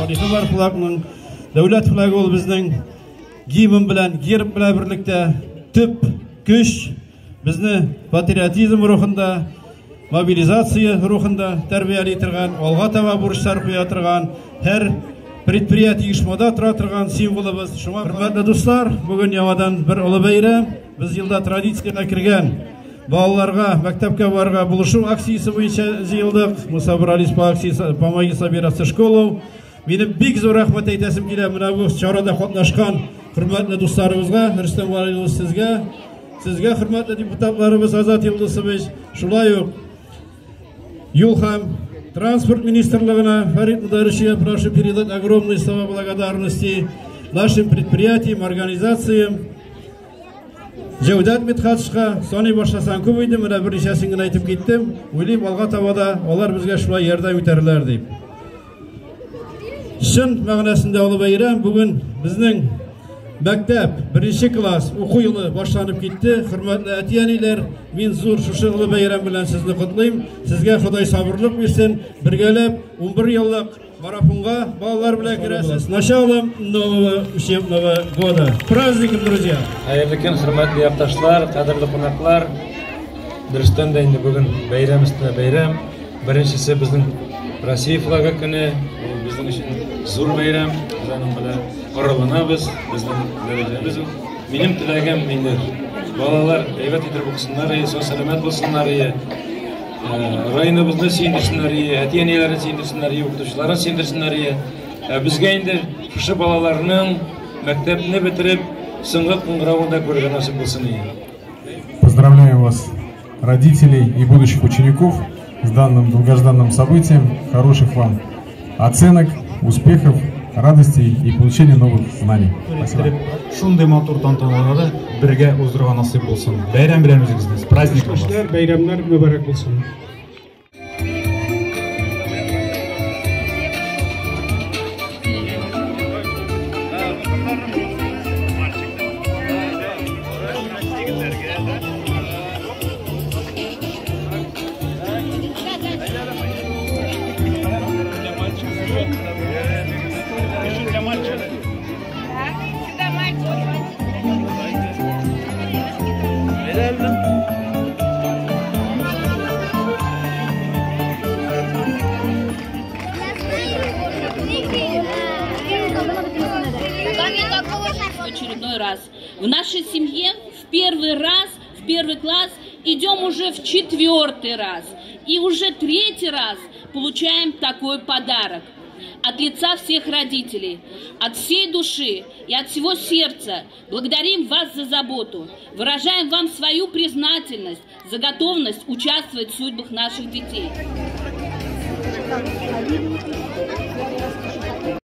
tarixi var flagның, dövlət flagı ol bizning giyim bilan, gerb bilan birlikte tüp, güç, bizni patriotizm ruhunda, mobilizatsiya ruhunda tərbiyəli turgan, alğa tava burçlar qoya turgan, her предприятие uyushmada tura turgan simvolimiz. Şuna hörmətli dostlar, bugün yavadan bir ulы bayram, biz yılda traditsiyaga kirgan балаларга, мәктәпкә барырга булышу акциясе буенча җыелдык. Мусабир Алис по акциясе помоги собираться школу. Минем бик зур рәхмәт әйтәсем килә менә бу чарада катнашкан хөрмәтле дусларыбызга, Рөстәм Валиевич сезгә хөрмәтле депутатларыбыз Азат Йолдызович, шулай ук юл һәм транспорт министрлыгына Фарид Мударишев, прошу передать огромные слова благодарности нашим предприятиям, организациям. Җәүдәт Митхатшка саны башласан күп иде, менә бер ничәсен генә әйтеп киттем. Уйлыйм, алга табада алар безгә шулай ярдәм итәрләр дип. Чын мәгънәсендә улы бәйрәм бүген безнең мәктәп 1-нче класс уку елы башланып китте. Хөрмәтле әти-әниләр, мин зур шушы улы бәйрәм белән сезне котлыйм. Сезгә Ходай сабырлык бирсен. Бергәләп 11 еллык марафонга балалар белән керәсез. Началом нового учебного года. Праздником, друзья! Хәерле көн, хөрмәтле якташлар, кадерле кунаклар. Дөрестән дә инде бүген бәйрәм өстенә бәйрәм. Беренчесе безнең Россия флагы көне, безнең өчен зур бәйрәм. Без аның белән горурланабыз, безнең дәрәҗәбез. Минем теләгем инде балалар әйбәт итеп укысыннар, сәламәт булсыннар. Районыбызны сөйдерсеннәр, әти-әниләрне сөйдерсеннәр, укытучыларны сөйдерсеннәр. Безгә инде шушы балаларның мәктәпне бетереп, соңгы кыңгыравында күргән насыйп булсын. Поздравляю вас, родителей и будущих учеников, с данным долгожданным событием. Хороших вам оценок, успехов, радостей и получения новых знаний. Спасибо. Шундый матур тантаналарда бергә уздырырга насыйп булсын. Бәйрәм белән үзегезне, с праздником вас. Бәйрәмнәр мөбарәк булсын. Очередной раз. В нашей семье в первый класс идем уже в 4-й раз. И уже 3-й раз получаем такой подарок. От лица всех родителей, от всей души и от всего сердца благодарим вас за заботу. Выражаем вам свою признательность за готовность участвовать в судьбах наших детей.